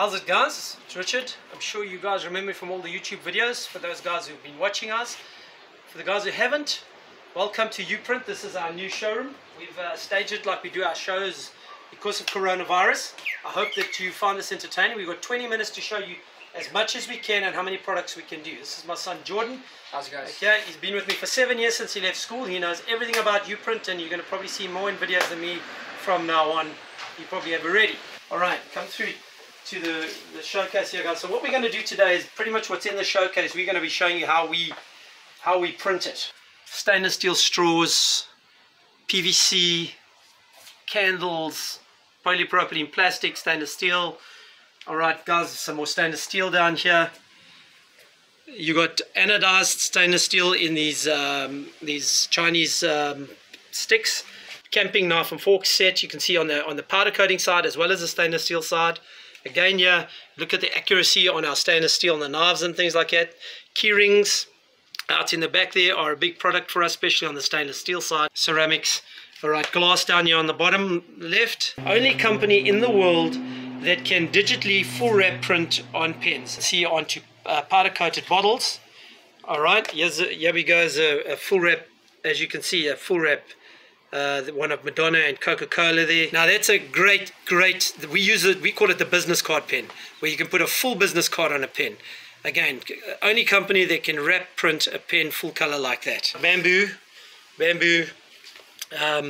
How's it, guys? It's Richard. I'm sure you guys remember me from all the YouTube videos. For those guys who've been watching us, for the guys who haven't, welcome to Uprint. This is our new showroom. We've staged it like we do our shows because of coronavirus. I hope that you find this entertaining. We've got 20 minutes to show you as much as we can and how many products we can do. This is my son Jordan. How's it going? Okay, he's been with me for 7 years since he left school. He knows everything about Uprint, and you're going to probably see more in videos than me from now on. You probably have already. Alright, come through to the showcase here, guys. So what we're going to do today is pretty much what's in the showcase. We're going to be showing you how we print it. Stainless steel straws, PVC, candles, polypropylene plastic, stainless steel. Alright guys, some more stainless steel down here. You got anodized stainless steel in these Chinese sticks. Camping knife and fork set, you can see on the powder coating side as well as the stainless steel side. Again, yeah, look at the accuracy on our stainless steel on the knives and things like that. Key rings out in the back there are a big product for us, especially on the stainless steel side. Ceramics. Alright, glass down here on the bottom left. Only company in the world that can digitally full wrap print on pens. See, onto powder coated bottles. Alright, here we go, is a full wrap, as you can see, a full wrap. The one of Madonna and Coca-Cola there. Now that's a great, we call it the business card pen, where you can put a full business card on a pen. Again, only company that can wrap print a pen full color like that. Bamboo,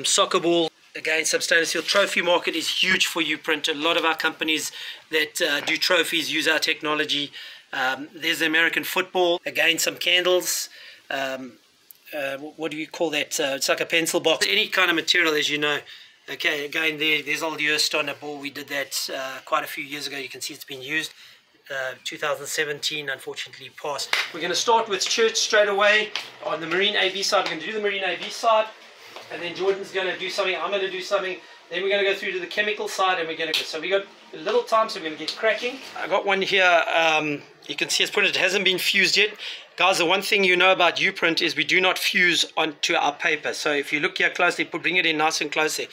soccer ball. Again, some stainless steel. Trophy market is huge for Uprint. A lot of our companies that do trophies use our technology. There's the American football. Again, some candles. What do you call that? It's like a pencil box. Any kind of material, as you know. Okay, again, there's old Yost on a ball. We did that quite a few years ago. You can see it's been used. 2017, unfortunately, passed. We're going to start with shirts straight away on the Marine AB side. We're going to do the Marine AB side, and then Jordan's going to do something. I'm going to do something. Then we're going to go through to the chemical side, and we're going to go. So we got a little time, so we're going to get cracking. I got one here. You can see it's printed. It hasn't been fused yet. Guys, the one thing you know about Uprint is we do not fuse onto our paper. So if you look here closely, bring it in nice and close there.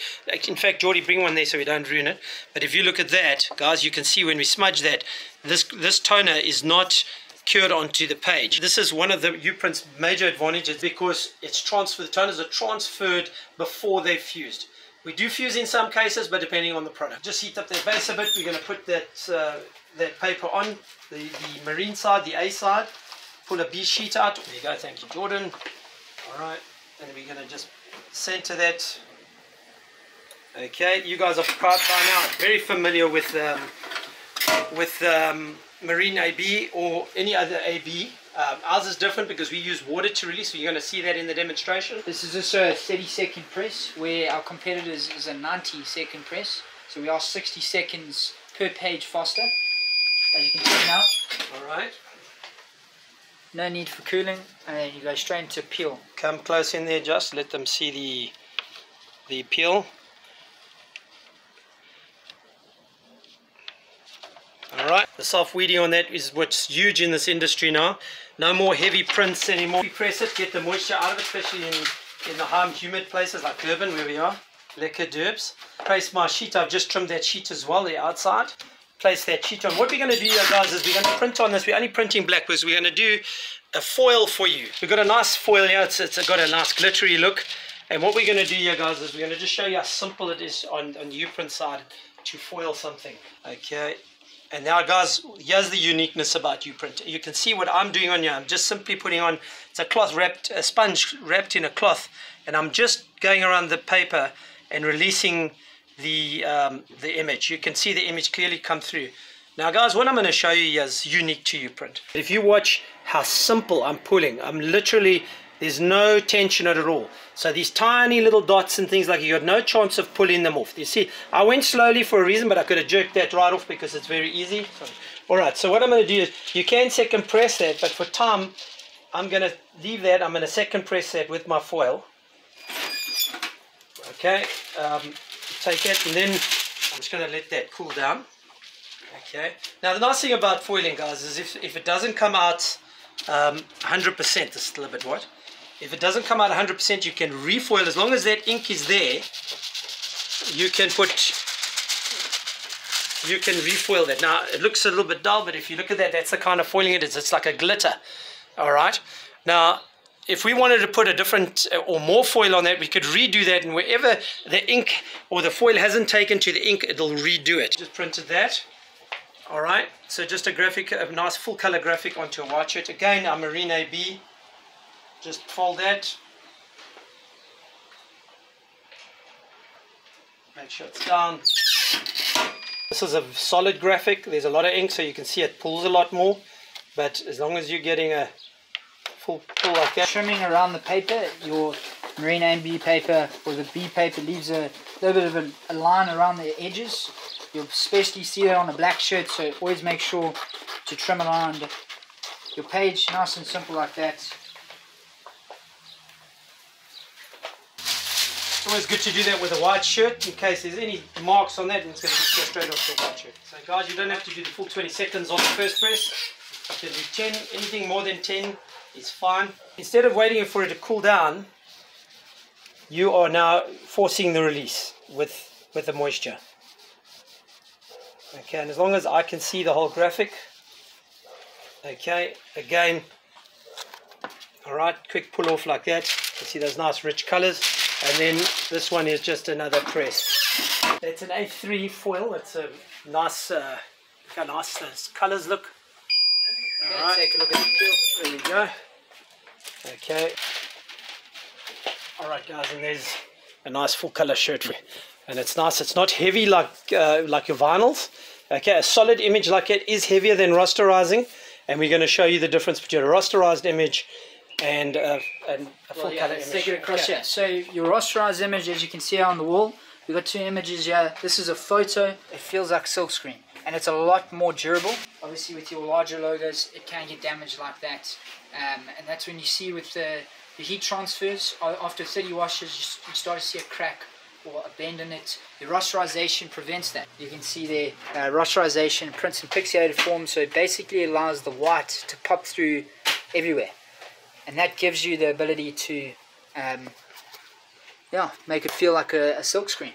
In fact, Geordie, bring one there so we don't ruin it. But if you look at that, guys, you can see when we smudge that, this toner is not cured onto the page. This is one of the Uprint's major advantages because it's transferred. The toners are transferred before they're fused. We do fuse in some cases, but depending on the product. Just heat up that base a bit. We're going to put that paper on the marine side, the A side. Pull a B sheet out. There you go. Thank you, Jordan. All right, and we're going to just center that. Okay, you guys are proud by now very familiar with Marine AB or any other AB. Ours is different because we use water to release, so you're going to see that in the demonstration. This is also a 30-second press, where our competitors is a 90-second press. So we are 60 seconds per page faster, as you can see now. Alright. No need for cooling, and then you go straight into peel. Come close in there, just let them see the peel. Alright, the soft weeding on that is what's huge in this industry now. No more heavy prints anymore. We press it, get the moisture out of it, especially in the high and humid places like Durban, where we are. Lekker Durbs. Place my sheet. I've just trimmed that sheet as well, the outside. Place that sheet on. What we're going to do here, guys, is we're going to print on this. We're only printing black because we're going to do a foil for you. We've got a nice foil here. It's got a nice glittery look. And what we're going to do here, guys, is we're going to just show you how simple it is on the Uprint side to foil something. Okay. And now, guys, here's the uniqueness about Uprint. You can see what I'm doing on here. I'm just simply putting on, it's a cloth wrapped, a sponge wrapped in a cloth, and I'm just going around the paper and releasing the image. You can see the image clearly come through. Now, guys, what I'm going to show you here is unique to Uprint. If you watch how simple I'm pulling, I'm literally, there's no tension at all. So these tiny little dots and things like, you got no chance of pulling them off. You see, I went slowly for a reason, but I could have jerked that right off because it's very easy. Alright, so what I'm going to do is, you can second press that, but for time, I'm going to leave that. I'm going to second press that with my foil. Okay, take it, and then I'm just going to let that cool down. Okay, now the nice thing about foiling, guys, is if it doesn't come out 100%, this is still a bit what? If it doesn't come out 100%, you can refoil. As long as that ink is there, you can put you can refoil that. Now it looks a little bit dull, but if you look at that, that's the kind of foiling it is. It's like a glitter. All right. Now if we wanted to put a different or more foil on that, we could redo that, and wherever the ink or the foil hasn't taken to the ink, it'll redo it. Just printed that. All right, so just a graphic, a nice full color graphic onto a white shirt. Again, our Marine AB. Just fold that. Make sure it's down. This is a solid graphic. There's a lot of ink, so you can see it pulls a lot more. But as long as you're getting a full pull like that. Trimming around the paper, your Marine AB paper or the B paper leaves a little bit of a line around the edges. You'll especially see that on a black shirt, so always make sure to trim around your page, nice and simple like that. It's always good to do that with a white shirt in case there's any marks on that, and it's going to go straight off the white shirt. So guys, you don't have to do the full 20 seconds on the first press. You can do 10, anything more than 10 is fine. Instead of waiting for it to cool down, you are now forcing the release with the moisture. Okay, and as long as I can see the whole graphic. Okay, again, alright, quick pull off like that. You see those nice rich colors. And then this one is just another press. It's an A3 foil. It's a nice, look how nice those colors look. Okay, right. Take a look at the peel. There we go. Okay. Alright guys, and there's a nice full color shirt for you. And it's nice, it's not heavy like your vinyls. Okay, a solid image like it is heavier than rasterizing, and we're going to show you the difference between a rasterized image and a full color image. Take it across here. So your rasterized image, as you can see on the wall, we've got two images here. This is a photo. It feels like silkscreen, and it's a lot more durable. Obviously with your larger logos, it can get damaged like that, and that's when you see with the heat transfers, after 30 washes, you start to see a crack or a bend in it. The rasterization prevents that. You can see there, rasterization prints in pixelated form, so it basically allows the white to pop through everywhere, and that gives you the ability to make it feel like a silk screen.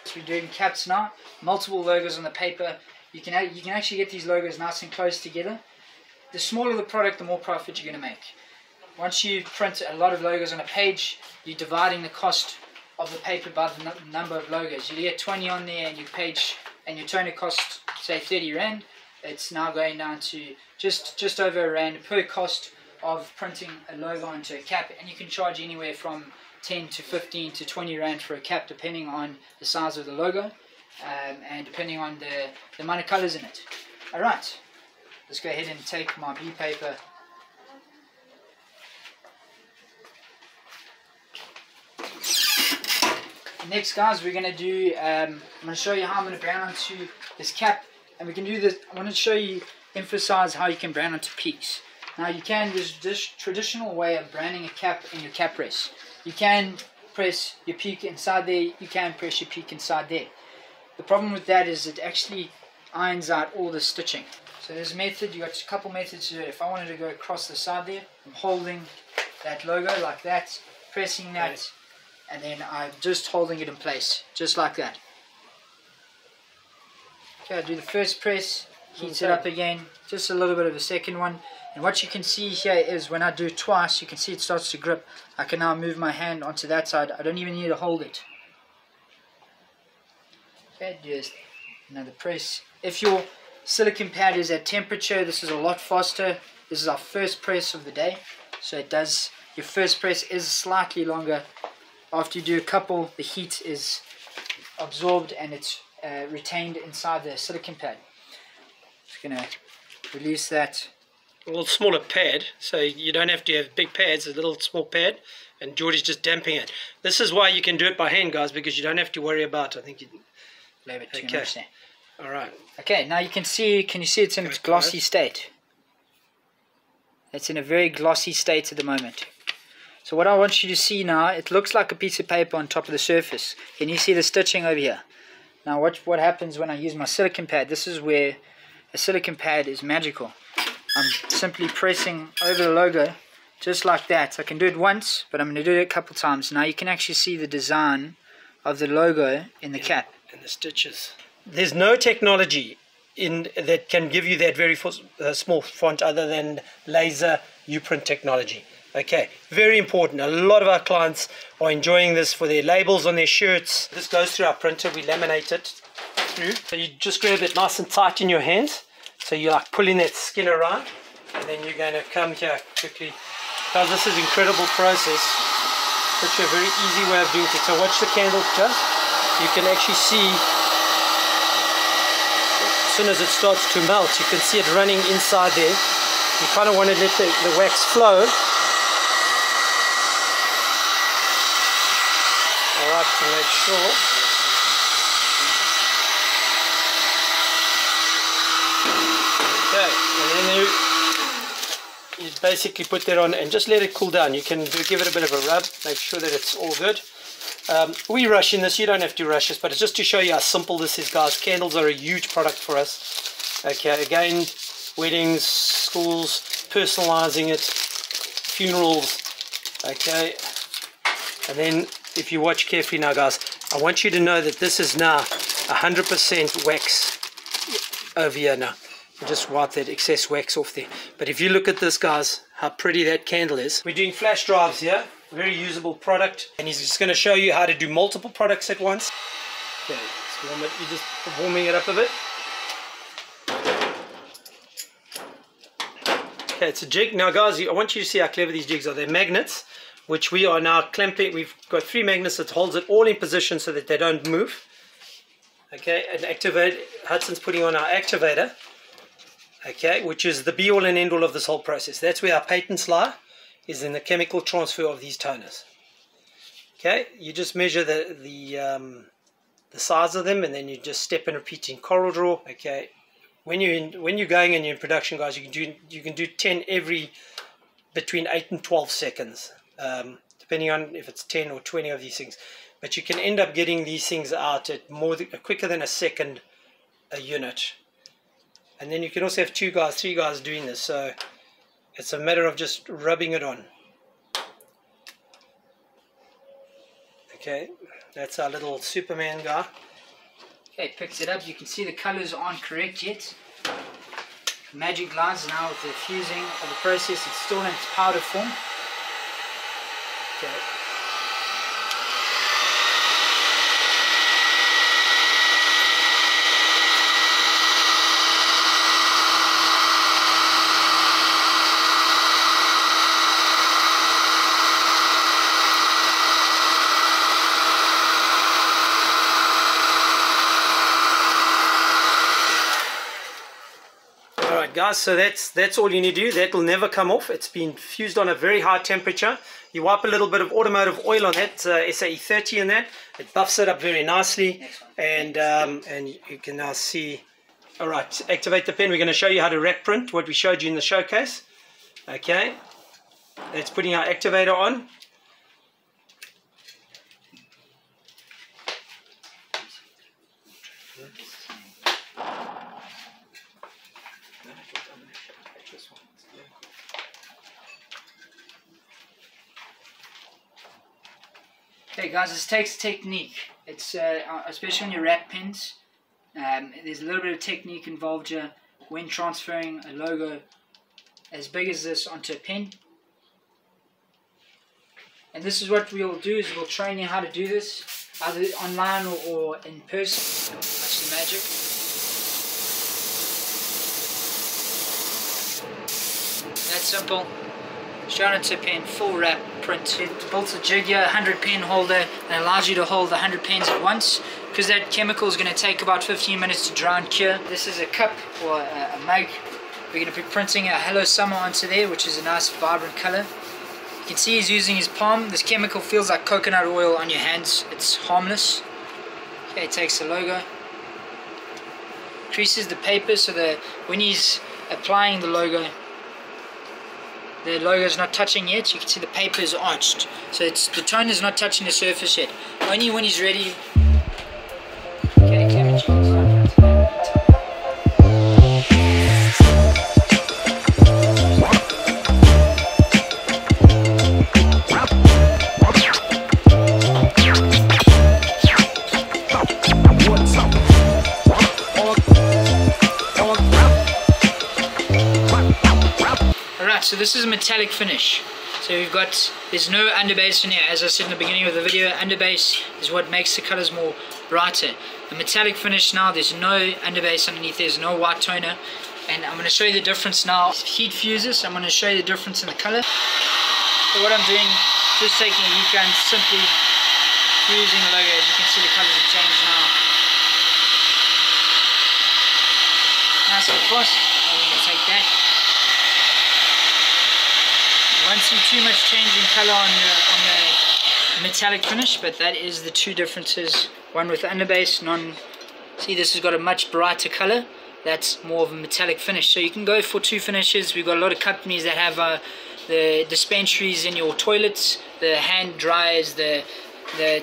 So we're doing caps now, multiple logos on the paper. You can actually get these logos nice and close together. The smaller the product, the more profit you're going to make. Once you print a lot of logos on a page, you're dividing the cost of the paper by the number of logos. You get 20 on there, and your page and your toner costs, say, 30 Rand. It's now going down to just over R1 per cost of printing a logo onto a cap, and you can charge anywhere from 10 to 15 to 20 Rand for a cap, depending on the size of the logo and depending on the amount of colors in it. Alright, let's go ahead and take my B paper. Next guys, we're going to do, I'm going to show you how I'm going to brown onto this cap, and we can do this. I want to show you, emphasize how you can brown onto peaks. Now you can, there's this traditional way of branding a cap in your cap press. You can press your peak inside there, you can press your peak inside there. The problem with that is it actually irons out all the stitching. So there's a method, you've got a couple methods to do it. If I wanted to go across the side there, I'm holding that logo like that, pressing that, and then I'm just holding it in place, just like that. Okay, I do the first press, heats it up again, just a little bit of a second one. And what you can see here is when I do it twice, you can see it starts to grip. I can now move my hand onto that side. I don't even need to hold it. Okay, just another press. If your silicone pad is at temperature, this is a lot faster. This is our first press of the day. So it does, your first press is slightly longer. After you do a couple, the heat is absorbed and it's retained inside the silicone pad. Just going to release that. A little smaller pad, so you don't have to have big pads, a little small pad, and Geordie's just damping it. This is why you can do it by hand, guys, because you don't have to worry about, I think you leave it too much there. Alright. Okay, now you can see it's in its glossy state. It's in a very glossy state at the moment. So what I want you to see now, it looks like a piece of paper on top of the surface. Can you see the stitching over here? Now what happens when I use my silicone pad? This is where a silicone pad is magical. I'm simply pressing over the logo just like that. I can do it once, but I'm going to do it a couple times. Now you can actually see the design of the logo in the cap. And the stitches. there's no technology in that can give you that very small font other than laser Uprint technology. Okay, very important. A lot of our clients are enjoying this for their labels on their shirts. This goes through our printer. We laminate it through. So you just grab it nice and tight in your hands. So you're like pulling that skin around, and then you're going to come here quickly. Guys, this is an incredible process. Such a very easy way of doing it. So watch the candle here. You can actually see, as soon as it starts to melt, you can see it running inside there. You kind of want to let the wax flow. Alright, to make sure. Okay, and then you basically put that on and just let it cool down. You can give it a bit of a rub, make sure that it's all good. We rush in this, you don't have to rush this, but it's just to show you how simple this is, guys. Candles are a huge product for us. Okay, again, weddings, schools, personalizing it, funerals. Okay, and then if you watch carefully now, guys, I want you to know that this is now 100% wax over here now. Just wipe that excess wax off there. But if you look at this, guys, how pretty that candle is. We're doing flash drives here, very usable product, and he's just going to show you how to do multiple products at once. Okay, let's warm it. You're just warming it up a bit. Okay, it's a jig. Now, guys, I want you to see how clever these jigs are. They're magnets, which we are now clamping. We've got 3 magnets that holds it all in position so that they don't move. Okay, and activate. Hudson's putting on our activator. Okay, which is the be-all and end-all of this whole process. That's where our patents lie, is in the chemical transfer of these toners. Okay, you just measure the size of them, and then you just step and repeat in coral draw. Okay, when you're going and you're in production, guys, you can do 10 every between 8 and 12 seconds, depending on if it's 10 or 20 of these things. But you can end up getting these things out at quicker than a second a unit. And then you can also have 2 guys, 3 guys doing this. So it's a matter of just rubbing it on. Okay, that's our little Superman guy. Okay, it picks it up. You can see the colors aren't correct yet. Magic lines now with the fusing of the process. It's still in its powder form. Okay. Guys, so that's all you need to do. That will never come off. It's been fused on a very high temperature. You wipe a little bit of automotive oil on that, SAE 30 in that. It buffs it up very nicely, and you can now see. All right, activate the pen. We're going to show you how to wrap print, what we showed you in the showcase. Okay, that's putting our activator on. Okay guys, this takes technique. It's especially on your wrap pens. There's a little bit of technique involved here when transferring a logo as big as this onto a pen. And this is what we'll do, is we'll train you how to do this either online or in person. Watch the magic. That's simple. Straight onto a pen, full wrap print. It builds a jig here, 100 pen holder, and allows you to hold 100 pens at once, because that chemical is going to take about 15 minutes to dry and cure. This is a cup or a mug. We're going to be printing a Hello Summer onto there, which is a nice vibrant color. You can see he's using his palm. This chemical feels like coconut oil on your hands. It's harmless. Okay, takes the logo, creases the paper so that when he's applying the logo is not touching yet. You can see the paper is arched, so the tone is not touching the surface yet. Only when he's ready. Okay, camera change. so this is a metallic finish. So we've got, there's no underbase in here. As I said in the beginning of the video, underbase is what makes the colors more brighter. The metallic finish now, there's no underbase underneath, there's no white toner. And I'm going to show you the difference now. Heat fuses, I'm going to show you the difference in the color. So what I'm doing, just taking a heat gun, simply fusing the logo. As you can see, the colors have changed now. Nice and fast. I'm going to take that. You won't see too much change in color on the metallic finish, but that is the two differences. One with underbase, see, this has got a much brighter color. That's more of a metallic finish. So you can go for two finishes. We've got a lot of companies that have the dispensaries in your toilets, the hand dryers, the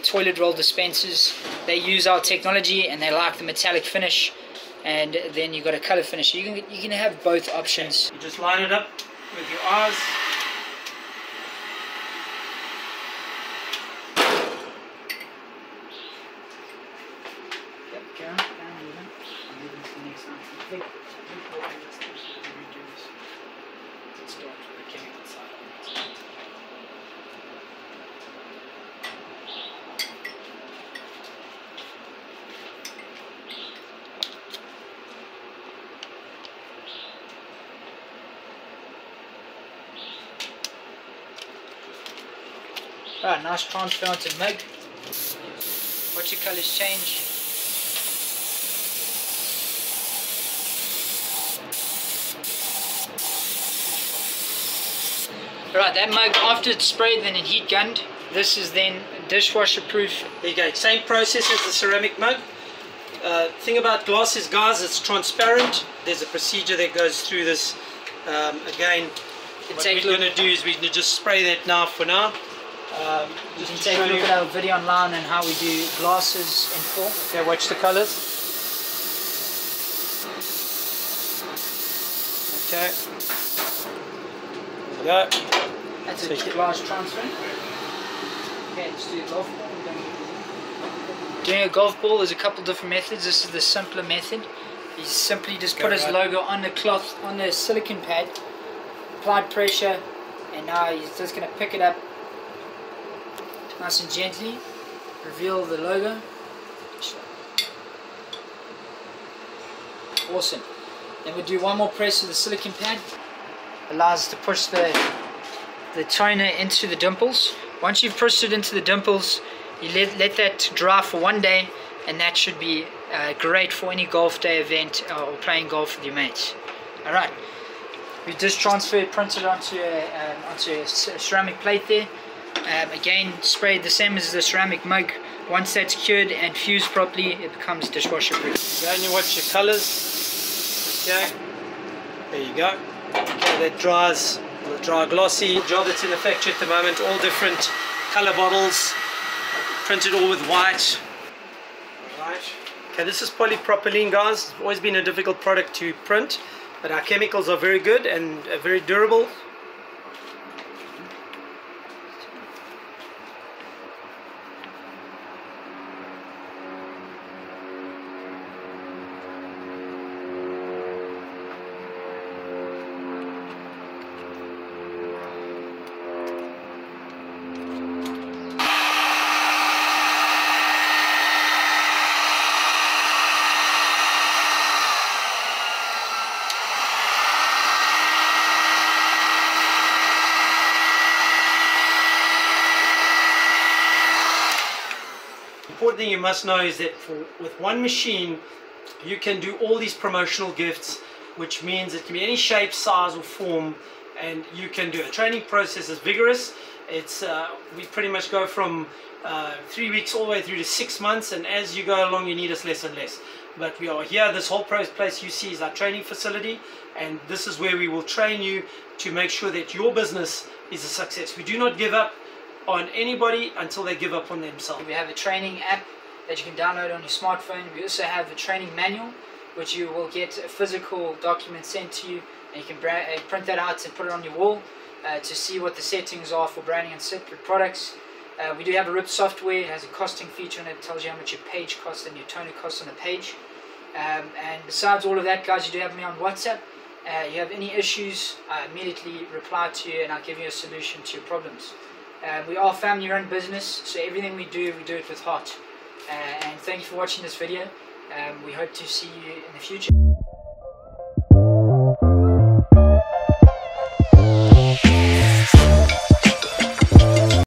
toilet roll dispensers. They use our technology and they like the metallic finish, and then you've got a color finish. You can have both options. You just line it up with your eyes. Right, nice transfer onto mug. Watch your colours change. Right, that mug, after it's sprayed then and heat gunned, this is then dishwasher proof. There you go, same process as the ceramic mug. Thing about glass is, guys, it's transparent. There's a procedure that goes through this. Again, what we're going to do is we're going to just spray that now for now. You can take a look at our video online on how we do glasses in full. Okay, watch the colors. Okay. There we go. That's a glass transfer. Okay, let's do a golf ball. Doing a golf ball, there's a couple different methods. This is the simpler method. He simply just put his logo on the cloth, on the silicone pad, applied pressure, and now he's just going to pick it up nice and gently, reveal the logo. Awesome. Then we'll do one more press of the silicone pad. Allows us to push the toner into the dimples. Once you've pushed it into the dimples, you let that dry for 1 day, and that should be great for any golf day event or playing golf with your mates. Alright, we just transferred, printed onto a ceramic plate there. Again, sprayed the same as the ceramic mug. Once that's cured and fused properly, it becomes dishwasher proof. Okay, and you watch your colors. Okay, there you go. Okay, that dries, will dry glossy. The job that's in the factory at the moment, all different color bottles, printed all with white. Alright. Okay, this is polypropylene, guys. It's always been a difficult product to print, but our chemicals are very good and very durable. Important thing you must know is that with one machine you can do all these promotional gifts, which means it can be any shape, size or form, and you can do it. The training process is vigorous. It's we pretty much go from 3 weeks all the way through to 6 months, and as you go along you need us less and less. But we are here, this whole place you see is our training facility, and this is where we will train you to make sure that your business is a success. We do not give up on anybody until they give up on themselves. We have a training app that you can download on your smartphone. We also have a training manual, which you will get a physical document sent to you, and you can print that out and put it on your wall to see what the settings are for branding and separate products. We do have a RIP software. It has a costing feature, and it tells you how much your page costs and your toner costs on the page. And besides all of that, guys, you do have me on WhatsApp. You have any issues, I immediately reply to you and I'll give you a solution to your problems. We are a family-run business, so everything we do it with heart. And thank you for watching this video. We hope to see you in the future.